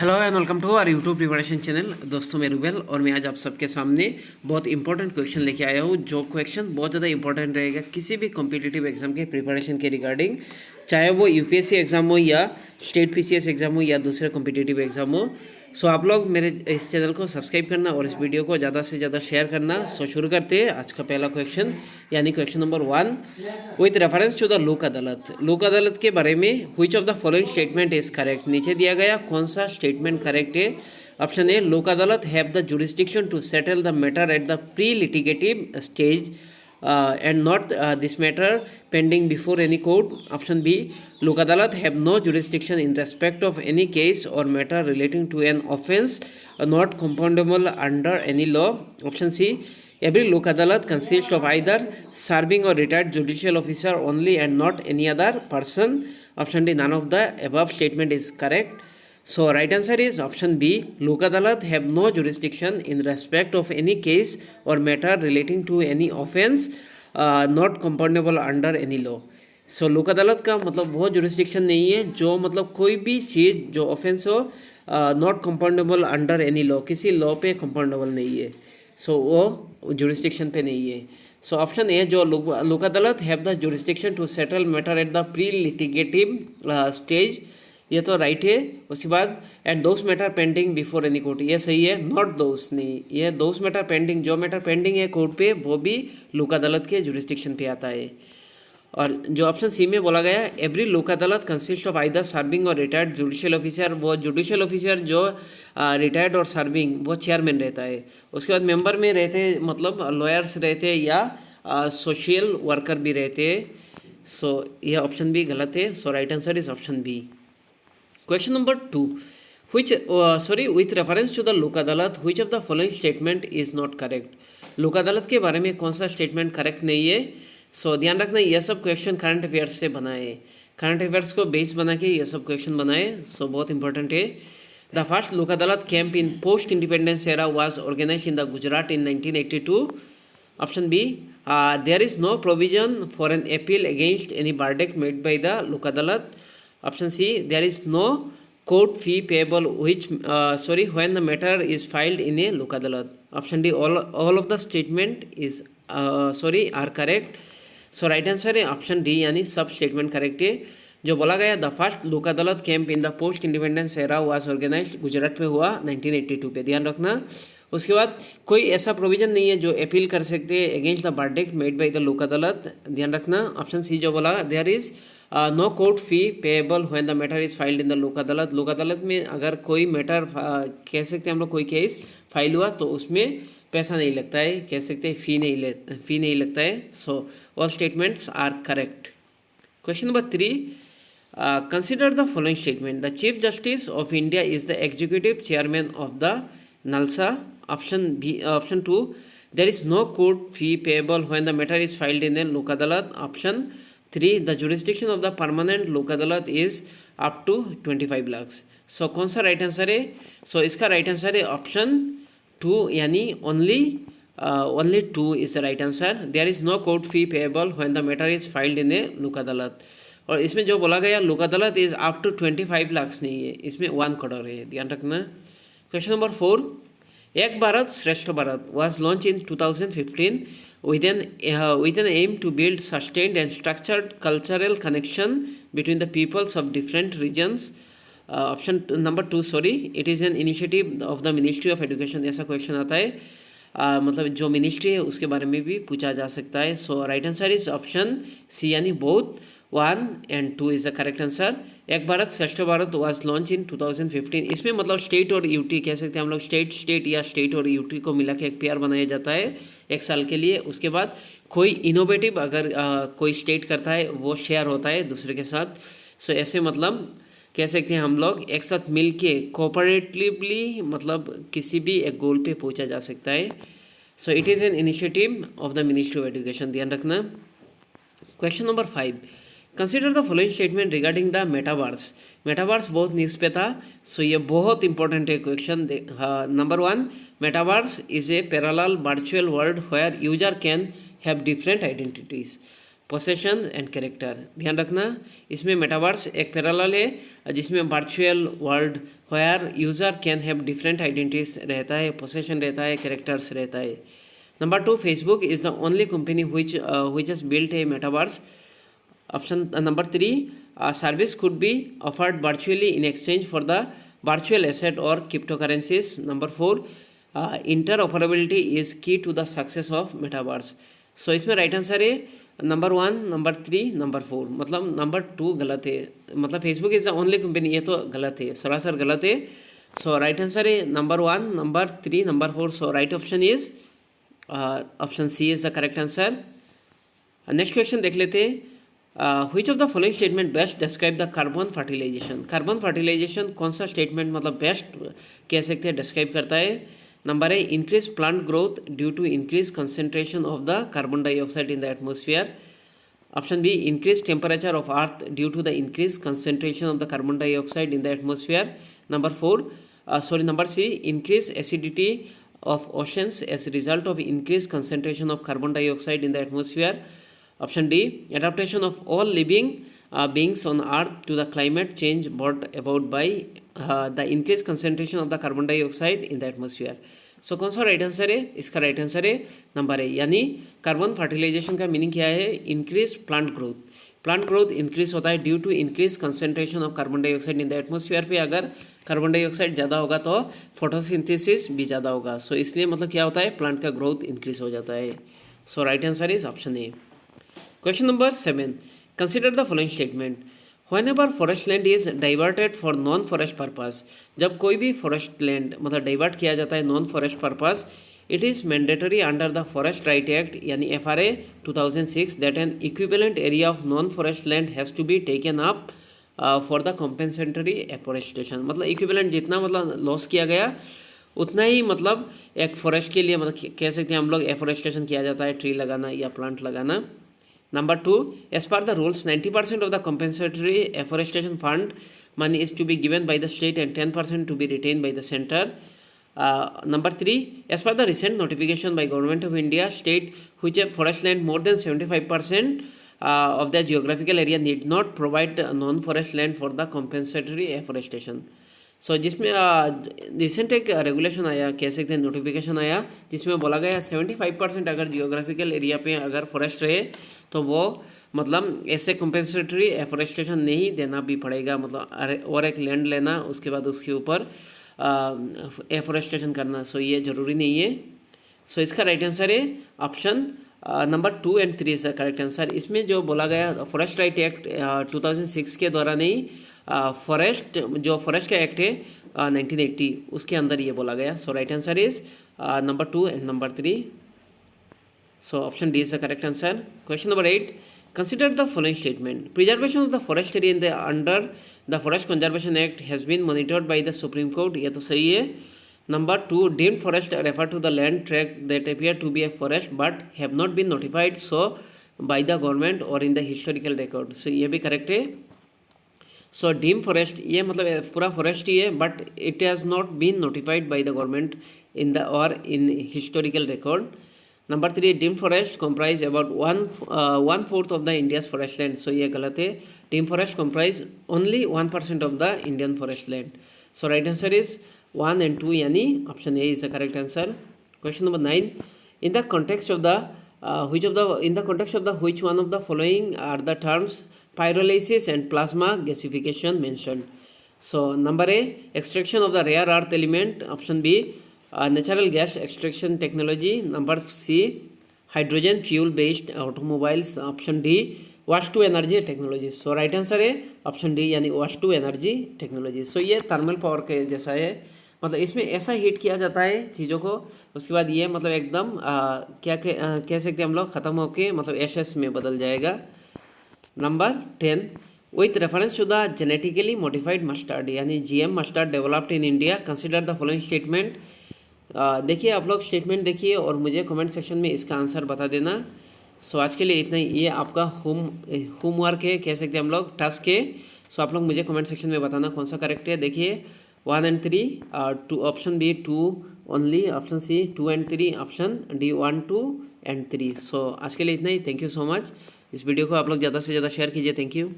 Hello and welcome to our YouTube preparation channel. दोस्तों मैं रूबेल और मैं आज आप सबके सामने बहुत इंपॉर्टेंट क्वेश्चन लेके आया हूँ। जो क्वेश्चन बहुत ज़्यादा इंपॉर्टेंट रहेगा किसी भी कॉम्पिटिटिव एग्जाम के प्रिपरेशन के रिगार्डिंग, चाहे वो यूपीएससी एग्जाम हो या स्टेट पीसीएस एग्जाम हो या दूसरे कॉम्पिटिटिव एग्जाम हो। सो आप लोग मेरे इस चैनल को सब्सक्राइब करना और इस वीडियो को ज़्यादा से ज़्यादा शेयर करना। सो शुरू करते हैं आज का पहला क्वेश्चन, यानी question number 1 with reference to the Lok Adalat. Lok Adalat के बारे में which of the following statement is correct. नीचे दिया गया कौन सा स्टेटमेंट करेक्ट है। Option A, Lok Adalat have the jurisdiction to settle the matter at the pre litigative stage and not this matter pending before any court. Option B, Lok Adalat have no jurisdiction in respect of any case or matter relating to an offence not compoundable under any law. Option C, every Lok Adalat consists of either serving or retired judicial officer only and not any other person. Option D, none of the above statement is correct. So right answer is option B, Lok Adalat have no jurisdiction in respect of any case or matter relating to any offence not compoundable under any law. सो लोक अदालत का मतलब वो jurisdiction नहीं है जो मतलब कोई भी चीज़ जो ऑफेंस हो not compoundable under any law, किसी लॉ पे कंपाउंडेबल नहीं है। सो वो जुरिस्डिक्शन पे नहीं है। सो ऑप्शन ए, जो Lok Adalat have the jurisdiction to settle matter at the pre litigative stage, ये तो राइट है। उसके बाद and those matter pending before any court, ये सही है। नॉट दोस नहीं, ये दोस मैटर पेंडिंग, जो मैटर पेंडिंग है कोर्ट पे वो भी लोक अदालत के जुरिस्डिक्शन पे आता है। और जो ऑप्शन सी में बोला गया एवरी लोक अदालत कंसिस्ट ऑफ आइदर सर्विंग और रिटायर्ड जुडिशियल ऑफिसर, वो जुडिशियल ऑफिसर जो रिटायर्ड और सर्विंग वो चेयरमैन रहता है। उसके बाद मेंबर में रहते मतलब लॉयर्स रहते या सोशल वर्कर भी रहते हैं। सो ये ऑप्शन भी गलत है। So right answer is option B. Question number 2, with reference to the लोक अदालत which of the following statement is not correct। लोक अदालत के बारे में कौन सा स्टेटमेंट करेक्ट नहीं है। सो ध्यान रखना ये सब क्वेश्चन करंट अफेयर्स से बनाए, करंट अफेयर्स को बेस बना के ये सब क्वेश्चन बनाए। सो बहुत इंपॉर्टेंट है। The first Lok Adalat camp in post independence era was organized in the Gujarat in 1982। Option B, there is no provision for an appeal against any verdict made by the Lok Adalat. Option C, there is no court fee payable when the matter is filed in a Lok Adalat. Option D, all of the statement is are correct. So right answer है option D, यानी सब statement correct है। जो बोला गया the first Lok Adalat camp in the post independence era was organized Gujarat पे हुआ 1982 पे, ध्यान रखना। उसके बाद कोई ऐसा प्रोविजन नहीं है जो अपील कर सकते हैं against the verdict made by the Lok Adalat, ध्यान रखना। ऑप्शन सी जो बोला there is no court fee payable when the matter is filed in the Lok Adalat. Lok अदालत में अगर कोई मैटर कह सकते हैं हम लोग कोई केस फाइल हुआ तो उसमें पैसा नहीं लगता है, कह सकते हैं फी नहीं लगता है। So all statements are correct. Question number 3, consider the following statement. The chief justice of India is the executive chairman of the NALSA. Option 2, there is no court fee payable when the matter is filed in the Lok Adalat. Option 3, the jurisdiction of the permanent Lok Adalat is up to 25 lakh. So कौन सा right answer है। सो इसका right answer है option 2, यानी only 2 is the right answer. There is no court fee payable when the matter is filed in a Lok Adalat. और इसमें जो बोला गया लोक Adalat is up to 25 lakh नहीं है, इसमें 1 करोड़ है, ध्यान रखना। क्वेश्चन नंबर 4, एक भारत श्रेष्ठ Bharat was launched in 2015 with an aim to build sustained and structured cultural connection between the peoples of different regions. Option number 2, it is an initiative of the Ministry of Education। ऐसा question आता है मतलब जो ministry है उसके बारे में भी पूछा जा सकता है। So right answer is option C, यानी both 1 and 2 is the correct answer. Ek Bharat श्रेष्ठ भारत वाज लॉन्च इन 2015। इसमें मतलब स्टेट और यूटी कह सकते हैं हम लोग, स्टेट या स्टेट और यूटी को मिला के एक पेयर बनाया जाता है 1 साल के लिए। उसके बाद कोई इनोवेटिव अगर कोई स्टेट करता है वो शेयर होता है दूसरे के साथ। सो ऐसे मतलब कह सकते हैं हम लोग एक साथ मिल के कोऑपरेटिवली मतलब किसी भी एक गोल पे पहुंचा जा सकता है। So it is an initiative of the ministry of education, ध्यान रखना। Question number 5, consider the following statement regarding the metaverse. Metaverse बहुत न्यूज़ पे था, सो ये बहुत इंपॉर्टेंट है question. Number 1, metaverse is a parallel virtual world where user can have different identities. Possession and character. ध्यान रखना, इसमें मेटावर्स एक पैरेलल है जिसमें virtual world where user can have different identities रहता है, पोसेशन रहता है, कैरेक्टर्स रहता है। Number 2, Facebook is the only company which has built a metaverse. Option number 3, service could be offered virtually in exchange for the virtual asset or cryptocurrencies. Number 4, interoperability is key to the success of metaverse. So इसमें right answer है number 1, number 3, number 4। मतलब number 2 गलत है, मतलब Facebook is the only company, ये तो गलत है, सरासर गलत है। सो राइट आंसर है number 1, number 3, number 4। So right option is option C is the correct answer. Next question देख लेते हैं। Which of the following statement best describe the carbon fertilization. Carbon fertilization कौन सा स्टेटमेंट मतलब best कह सकते हैं डिस्क्राइब करता है। नंबर है increase plant growth due to increase concentration of the carbon dioxide in the atmosphere. Option B increase temperature of earth due to the increase concentration of the carbon dioxide in the atmosphere. Number C increase acidity of oceans as a result of increased concentration of carbon dioxide in the atmosphere. Option D, adaptation of all living beings on earth to the climate change brought about by the increased concentration of the carbon dioxide in the atmosphere. So कौन सा right answer है? इसका right answer है number A, यानी carbon fertilization का meaning क्या है? Increase plant growth. Plant growth increase होता है due to increase concentration of carbon dioxide in the atmosphere पे अगर कार्बन डाइऑक्साइड ज़्यादा होगा तो फोटोसिंथेसिस भी ज़्यादा होगा। सो इसलिए मतलब क्या होता है? प्लांट का ग्रोथ इंक्रीज हो जाता है। So right answer is option A. Question number 7, consider the following statement. Whenever forest land is diverted for non forest purpose, जब कोई भी फॉरेस्ट लैंड मतलब डाइवर्ट किया जाता है non forest purpose, it is mandatory under the forest right act यानी FRA 2006 that an equivalent area of non forest land has to be taken up for the compensatory afforestation. मतलब equivalent जितना मतलब loss किया गया उतना ही मतलब एक forest के लिए मतलब कह सकते हैं हम लोग एफोरेस्टेशन किया जाता है, ट्री लगाना या प्लांट लगाना। Number 2, as per the rules, 90% of the compensatory afforestation fund money is to be given by the state and 10% to be retained by the center. Number 3, as per the recent notification by Government of India, state which have forest land more than 75% of their geographical area need not provide non-forest land for the compensatory afforestation. सो जिसमें recent एक regulation आया, कह सकते हैं notification आया, जिसमें बोला गया 75% अगर जियोग्राफिकल एरिया पे अगर फॉरेस्ट रहे तो वो मतलब ऐसे कंपेंसेटरी एफोरेस्टेशन नहीं देना भी पड़ेगा, मतलब और एक लैंड लेना उसके बाद उसके ऊपर एफोरेस्टेशन करना। सो ये ज़रूरी नहीं है। सो इसका राइट आंसर है ऑप्शन नंबर 2 एंड 3 इसका करेक्ट आंसर। इसमें जो बोला गया फॉरेस्ट राइट एक्ट 2006 के द्वारा नहीं, फॉरेस्ट जो फॉरेस्ट का एक्ट है 1980 उसके अंदर ये बोला गया। So right answer is number 2 and number 3। So option D is the correct answer. Question number 8, consider the following statement. Preservation of the forest area in the under the forest conservation act has been monitored by the supreme court. ये तो सही है। Number 2, deemed forest refer to the land tract that appear to be a forest but have not been notified so bye the government और in the historical record. सो ये भी correct है। सो deem forest ये मतलब पूरा फॉरेस्ट ही है but it has not been notified by the government in the और in historical record. Number 3, deem forest comprise about 1/4 of the India's forest land. So ये गलत है। Deem forest comprise only 1% of the Indian forest land. So right answer is 1 and 2 यानी option A is the correct answer. Question number 9, in the context of the which one of the following are the terms pyrolysis and plasma gasification mentioned? So number A, extraction of the rare earth element. Option B, natural gas extraction technology. Number C, hydrogen fuel based automobiles. Option D, waste to energy technology. So right answer है option D यानी waste to energy technology. So ये thermal power के जैसा है, मतलब इसमें ऐसा heat किया जाता है चीज़ों को, उसके बाद ये मतलब एकदम क्या कह सकते हैं हम लोग ख़त्म होके मतलब एशेस में बदल जाएगा। Number 10, with reference to the genetically modified mustard यानी GM mustard developed in India, consider the following statement. देखिए आप लोग स्टेटमेंट देखिए और मुझे कमेंट सेक्शन में इसका आंसर बता देना। सो आज के लिए इतना ही, ये आपका होमवर्क है, कह सकते हैं हम लोग टास्क है। सो आप लोग मुझे कमेंट सेक्शन में बताना कौन सा करेक्ट है। देखिए 1 and 3, 2 option B 2 only, option C 2 and 3, option D 1, 2 and 3। So आज के लिए इतना ही। Thank you so much. इस वीडियो को आप लोग ज़्यादा से ज़्यादा शेयर कीजिए। Thank you.